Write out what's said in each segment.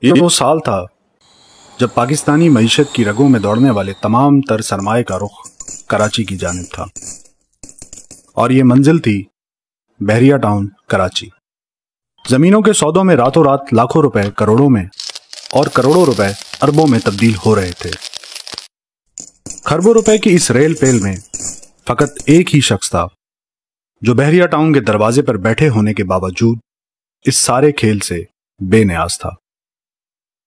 یہ وہ سال تھا جب پاکستانی معیشت کی رگوں میں دوڑنے والے تمام تر سرمایہ کا رخ کراچی کی جانب تھا، اور یہ منزل تھی بحریہ ٹاؤن کراچی۔ زمینوں کے سودوں میں راتوں رات لاکھوں روپے کروڑوں میں اور کروڑوں روپے اربوں میں تبدیل ہو رہے تھے۔ کھربوں روپے کی اس ریل پیل میں فقط ایک ہی شخص تھا جو بحریہ ٹاؤن کے دروازے پر بیٹھے ہونے کے باوجود اس سارے کھیل سے بے نیاز تھا۔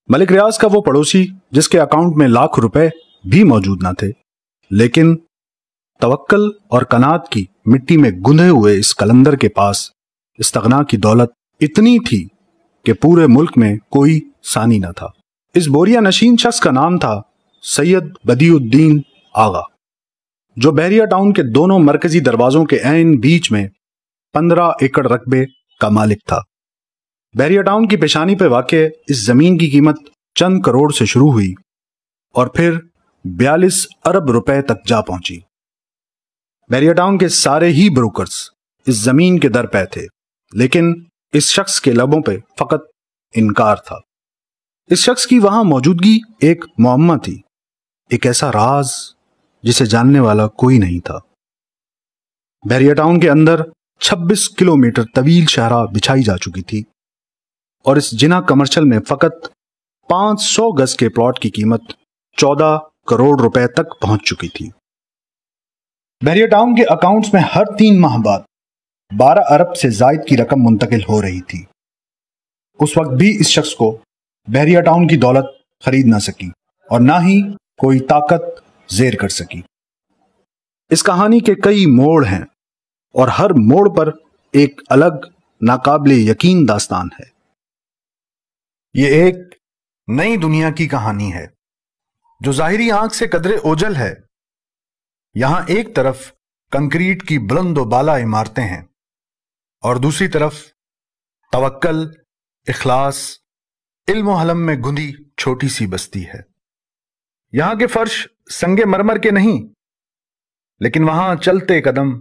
ملک ریاض کا وہ پڑوسی جس کے اکاؤنٹ میں لاکھ روپے بھی موجود نہ تھے، لیکن توکل اور قناعت کی مٹی میں گندھے ہوئے اس قلندر کے پاس استغنا کی دولت اتنی تھی کہ پورے ملک میں کوئی ثانی نہ تھا۔ اس بوریا نشین شخص کا نام تھا سید بدیع الدین آغا، جو بحریہ ٹاؤن کے دونوں مرکزی دروازوں کے عین بیچ میں 15 ایکڑ رقبے کا مالک تھا۔ بحریہ ٹاؤن کی پیشانی پہ واقع اس زمین کی قیمت چند کروڑ سے شروع ہوئی اور پھر 42 ارب روپے تک جا پہنچی۔ بحریہ ٹاؤن کے سارے ہی بروکرز اس زمین کے در پہ تھے، لیکن اس شخص کے لبوں پہ فقط انکار تھا۔ اس شخص کی وہاں موجودگی ایک معمہ تھی، ایک ایسا راز جسے جاننے والا کوئی نہیں تھا۔ بحریہ ٹاؤن کے اندر 26 کلومیٹر طویل شاہراہ بچھائی جا چکی تھی، اور اس جنا کمرشل میں فقط 500 گز کے پلاٹ کی قیمت 14 کروڑ روپے تک پہنچ چکی تھی۔ بحریہ ٹاؤن کے اکاؤنٹس میں ہر 3 ماہ بعد 12 ارب سے زائد کی رقم منتقل ہو رہی تھی۔ اس وقت بھی اس شخص کو بحریہ ٹاؤن کی دولت خرید نہ سکی اور نہ ہی کوئی طاقت زیر کر سکی۔ اس کہانی کے کئی موڑ ہیں اور ہر موڑ پر ایک الگ ناقابل یقین داستان ہے۔ یہ ایک نئی دنیا کی کہانی ہے جو ظاہری آنکھ سے قدرے اوجل ہے۔ یہاں ایک طرف کنکریٹ کی بلند و بالا عمارتیں ہیں اور دوسری طرف توکل، اخلاص، علم و حلم میں گندی چھوٹی سی بستی ہے۔ یہاں کے فرش سنگ مرمر کے نہیں، لیکن وہاں چلتے قدم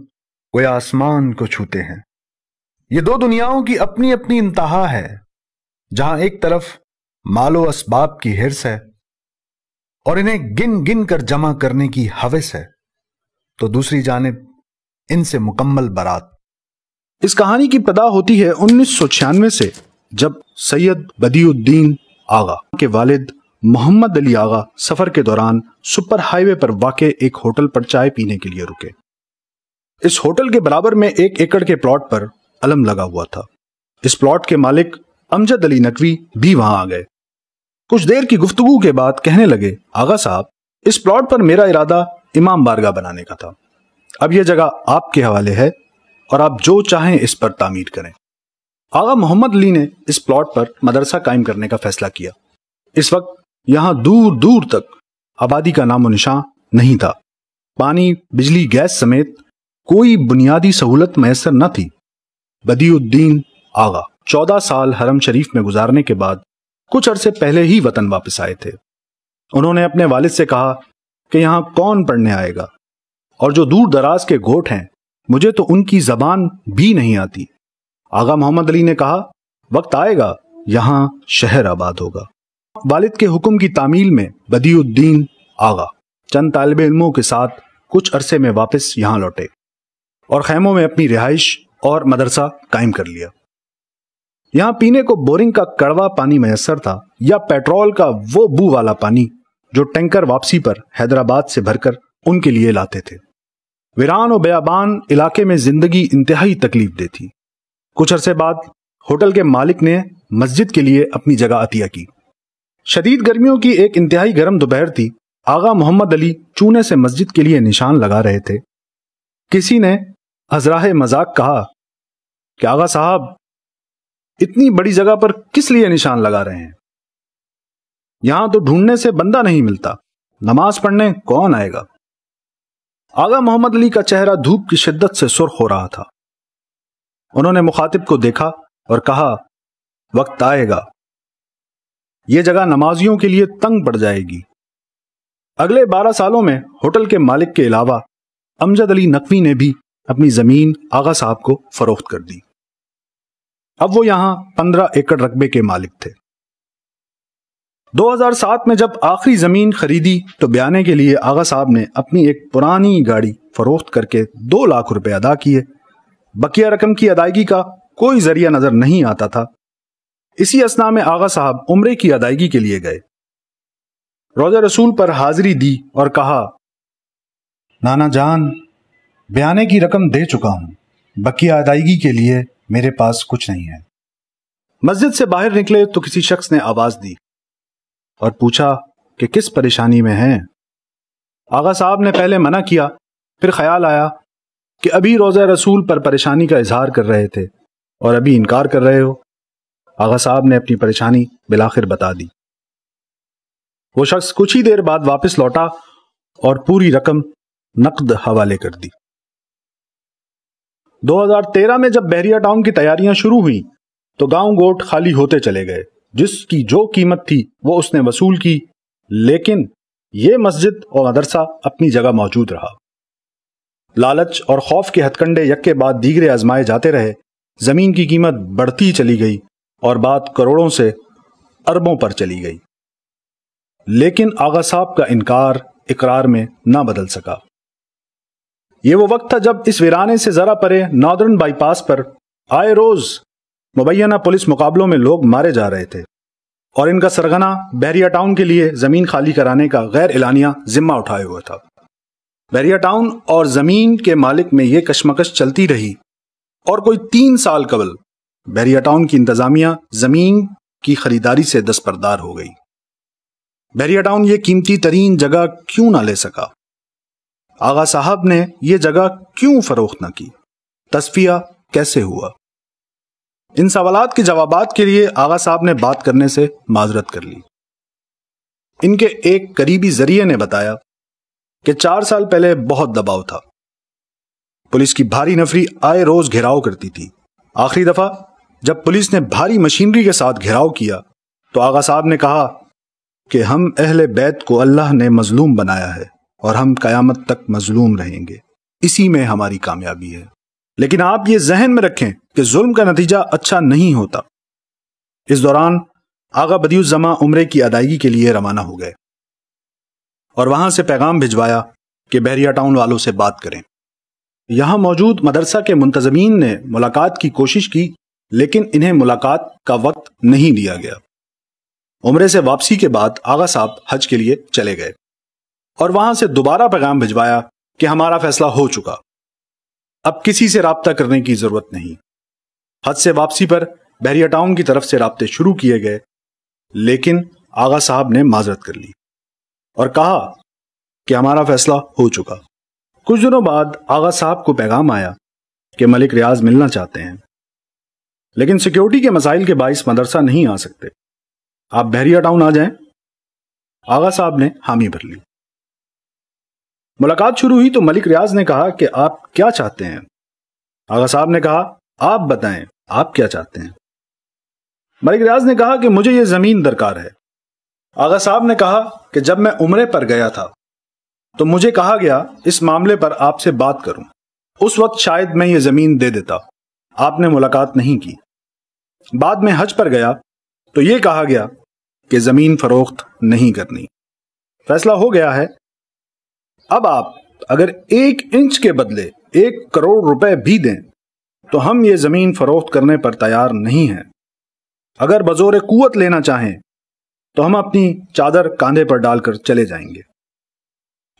گویا آسمان کو چھوتے ہیں۔ یہ دو دنیاؤں کی اپنی اپنی انتہا ہے، جہاں ایک طرف مال و اسباب کی ہرس ہے اور انہیں گن گن کر جمع کرنے کی ہوس ہے، تو دوسری جانب ان سے مکمل برات۔ اس کہانی کی ابتدا ہوتی ہے 1996 سے، جب سید بدیع الدین آغا کے والد محمد علی آغا سفر کے دوران سپر ہائی وے پر واقع ایک ہوٹل پر چائے پینے کے لیے رکے۔ اس ہوٹل کے برابر میں 1 ایکڑ کے پلاٹ پر علم لگا ہوا تھا۔ اس پلاٹ کے مالک امجد علی نقوی بھی وہاں آ گئے۔ کچھ دیر کی گفتگو کے بعد کہنے لگے، آغا صاحب، اس پلاٹ پر میرا ارادہ امام بارگاہ بنانے کا تھا۔ اب یہ جگہ آپ کے حوالے ہے اور آپ جو چاہیں اس پر تعمیر کریں۔ آغا محمد علی نے اس پلاٹ پر مدرسہ قائم کرنے کا فیصلہ کیا۔ اس وقت یہاں دور دور تک آبادی کا نام و نشان نہیں تھا۔ پانی، بجلی، گیس سمیت کوئی بنیادی سہولت میسر نہ تھی۔ بدیع الدین آغا 14 سال حرم شریف میں گزارنے کے بعد کچھ عرصے پہلے ہی وطن واپس آئے تھے۔ انہوں نے اپنے والد سے کہا کہ یہاں کون پڑھنے آئے گا، اور جو دور دراز کے گوٹھ ہیں مجھے تو ان کی زبان بھی نہیں آتی۔ آغا محمد علی نے کہا، وقت آئے گا یہاں شہر آباد ہوگا۔ والد کے حکم کی تعمیل میں بدیع الدین آغا چند طالب علموں کے ساتھ کچھ عرصے میں واپس یہاں لوٹے اور خیموں میں اپنی رہائش اور مدرسہ قائم کر لیا۔ یہاں پینے کو بورنگ کا کڑوا پانی میسر تھا یا پیٹرول کا وہ بو والا پانی جو ٹینکر واپسی پر حیدرآباد سے بھر کر ان کے لیے لاتے تھے۔ ویران و بیابان علاقے میں زندگی انتہائی تکلیف دہ تھی۔ کچھ عرصے بعد ہوٹل کے مالک نے مسجد کے لیے اپنی جگہ عطیہ کی۔ شدید گرمیوں کی ایک انتہائی گرم دوپہر تھی۔ آغا محمد علی چونے سے مسجد کے لیے نشان لگا رہے تھے۔ کسی نے ازراہ مذاق کہا کہ آغا صاحب، اتنی بڑی جگہ پر کس لیے نشان لگا رہے ہیں؟ یہاں تو ڈھونڈنے سے بندہ نہیں ملتا، نماز پڑھنے کون آئے گا؟ آغا محمد علی کا چہرہ دھوپ کی شدت سے سرخ ہو رہا تھا۔ انہوں نے مخاطب کو دیکھا اور کہا، وقت آئے گا، یہ جگہ نمازیوں کے لیے تنگ پڑ جائے گی۔ اگلے 12 سالوں میں ہوٹل کے مالک کے علاوہ امجد علی نقوی نے بھی اپنی زمین آغا صاحب کو فروخت کر دی۔ اب وہ یہاں 15 ایکڑ رقبے کے مالک تھے۔ 2007 میں جب آخری زمین خریدی تو بیانے کے لیے آغا صاحب نے اپنی ایک پرانی گاڑی فروخت کر کے 2 لاکھ روپے ادا کیے۔ بقیہ رقم کی ادائیگی کا کوئی ذریعہ نظر نہیں آتا تھا۔ اسی اثناء میں آغا صاحب عمرے کی ادائیگی کے لیے گئے، روضہ رسول پر حاضری دی اور کہا، نانا جان، بیانے کی رقم دے چکا ہوں، بقیہ ادائیگی کے لیے میرے پاس کچھ نہیں ہے۔ مسجد سے باہر نکلے تو کسی شخص نے آواز دی اور پوچھا کہ کس پریشانی میں ہیں؟ آغا صاحب نے پہلے منع کیا، پھر خیال آیا کہ ابھی روضہ رسول پر پریشانی کا اظہار کر رہے تھے اور ابھی انکار کر رہے ہو۔ آغا صاحب نے اپنی پریشانی بالآخر بتا دی۔ وہ شخص کچھ ہی دیر بعد واپس لوٹا اور پوری رقم نقد حوالے کر دی۔ 2013 میں جب بحریہ ٹاؤن کی تیاریاں شروع ہوئیں تو گاؤں گوٹ خالی ہوتے چلے گئے۔ جس کی جو قیمت تھی وہ اس نے وصول کی، لیکن یہ مسجد اور مدرسہ اپنی جگہ موجود رہا۔ لالچ اور خوف کے ہتھ کنڈے یک کے بعد دیگرے آزمائے جاتے رہے، زمین کی قیمت بڑھتی چلی گئی اور بات کروڑوں سے اربوں پر چلی گئی، لیکن آغا صاحب کا انکار اقرار میں نہ بدل سکا۔ یہ وہ وقت تھا جب اس ویرانے سے ذرا پرے ناردرن بائی پاس پر آئے روز مبینہ پولیس مقابلوں میں لوگ مارے جا رہے تھے، اور ان کا سرغنہ بحریہ ٹاؤن کے لیے زمین خالی کرانے کا غیر اعلانیہ ذمہ اٹھائے ہوا تھا۔ بحریہ ٹاؤن اور زمین کے مالک میں یہ کشمکش چلتی رہی، اور کوئی 3 سال قبل بحریہ ٹاؤن کی انتظامیہ زمین کی خریداری سے دستبردار ہو گئی۔ بحریہ ٹاؤن یہ قیمتی ترین جگہ کیوں نہ لے سکا؟ آغا صاحب نے یہ جگہ کیوں فروخت نہ کی؟ تصفیہ کیسے ہوا؟ ان سوالات کے جوابات کے لیے آغا صاحب نے بات کرنے سے معذرت کر لی۔ ان کے ایک قریبی ذریعے نے بتایا کہ 4 سال پہلے بہت دباؤ تھا، پولیس کی بھاری نفری آئے روز گھیراؤ کرتی تھی۔ آخری دفعہ جب پولیس نے بھاری مشینری کے ساتھ گھیراؤ کیا تو آغا صاحب نے کہا کہ ہم اہل بیت کو اللہ نے مظلوم بنایا ہے اور ہم قیامت تک مظلوم رہیں گے، اسی میں ہماری کامیابی ہے۔ لیکن آپ یہ ذہن میں رکھیں کہ ظلم کا نتیجہ اچھا نہیں ہوتا۔ اس دوران آغا بدیع الزماں عمرے کی ادائیگی کے لیے روانہ ہو گئے اور وہاں سے پیغام بھجوایا کہ بحریہ ٹاؤن والوں سے بات کریں۔ یہاں موجود مدرسہ کے منتظمین نے ملاقات کی کوشش کی، لیکن انہیں ملاقات کا وقت نہیں دیا گیا۔ عمرے سے واپسی کے بعد آغا صاحب حج کے لیے چلے گئے اور وہاں سے دوبارہ پیغام بھجوایا کہ ہمارا فیصلہ ہو چکا، اب کسی سے رابطہ کرنے کی ضرورت نہیں۔ حج سے واپسی پر بحریہ ٹاؤن کی طرف سے رابطے شروع کیے گئے، لیکن آغا صاحب نے معذرت کر لی اور کہا کہ ہمارا فیصلہ ہو چکا۔ کچھ دنوں بعد آغا صاحب کو پیغام آیا کہ ملک ریاض ملنا چاہتے ہیں، لیکن سیکیورٹی کے مسائل کے باعث مدرسہ نہیں آ سکتے، آپ بحریہ ٹاؤن آ جائیں۔ آغا صاحب نے حامی بھر لی۔ ملاقات شروع ہوئی تو ملک ریاض نے کہا کہ آپ کیا چاہتے ہیں؟ آغا صاحب نے کہا آپ بتائیں آپ کیا چاہتے ہیں؟ ملک ریاض نے کہا کہ مجھے یہ زمین درکار ہے۔ آغا صاحب نے کہا کہ جب میں عمرے پر گیا تھا تو مجھے کہا گیا اس معاملے پر آپ سے بات کروں، اس وقت شاید میں یہ زمین دے دیتا، آپ نے ملاقات نہیں کی۔ بعد میں حج پر گیا تو یہ کہا گیا کہ زمین فروخت نہیں کرنی، فیصلہ ہو گیا ہے۔ اب آپ اگر 1 انچ کے بدلے 1 کروڑ روپے بھی دیں تو ہم یہ زمین فروخت کرنے پر تیار نہیں ہیں۔ اگر بزور قوت لینا چاہیں تو ہم اپنی چادر کاندھے پر ڈال کر چلے جائیں گے۔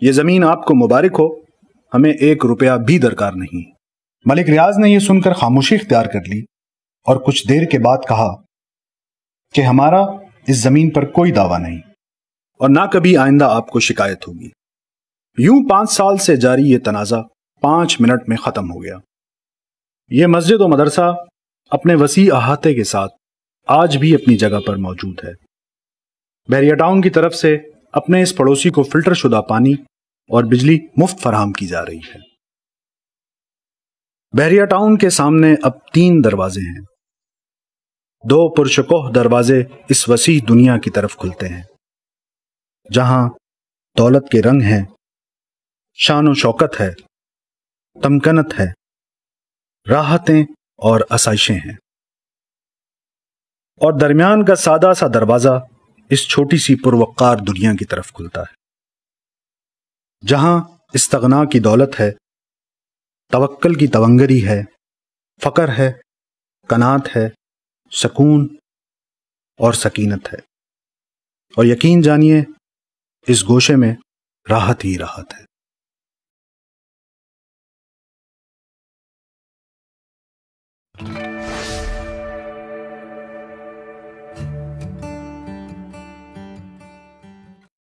یہ زمین آپ کو مبارک ہو، ہمیں 1 روپیہ بھی درکار نہیں۔ ملک ریاض نے یہ سن کر خاموشی اختیار کر لی اور کچھ دیر کے بعد کہا کہ ہمارا اس زمین پر کوئی دعویٰ نہیں اور نہ کبھی آئندہ آپ کو شکایت ہوگی۔ یوں 5 سال سے جاری یہ تنازع 5 منٹ میں ختم ہو گیا۔ یہ مسجد و مدرسہ اپنے وسیع احاطے کے ساتھ آج بھی اپنی جگہ پر موجود ہے۔ بحریہ ٹاؤن کی طرف سے اپنے اس پڑوسی کو فلٹر شدہ پانی اور بجلی مفت فراہم کی جا رہی ہے۔ بحریہ ٹاؤن کے سامنے اب 3 دروازے ہیں۔ 2 پرشکوہ دروازے اس وسیع دنیا کی طرف کھلتے ہیں، جہاں دولت کے رنگ ہیں، شان و شوکت ہے، تمکنت ہے، راحتیں اور آسائشیں ہیں۔ اور درمیان کا سادہ سا دروازہ اس چھوٹی سی پروقار دنیا کی طرف کھلتا ہے، جہاں استغنا کی دولت ہے، توکل کی تونگری ہے، فقر ہے، قناعت ہے، سکون اور سکینت ہے، اور یقین جانیے اس گوشے میں راحت ہی راحت ہے۔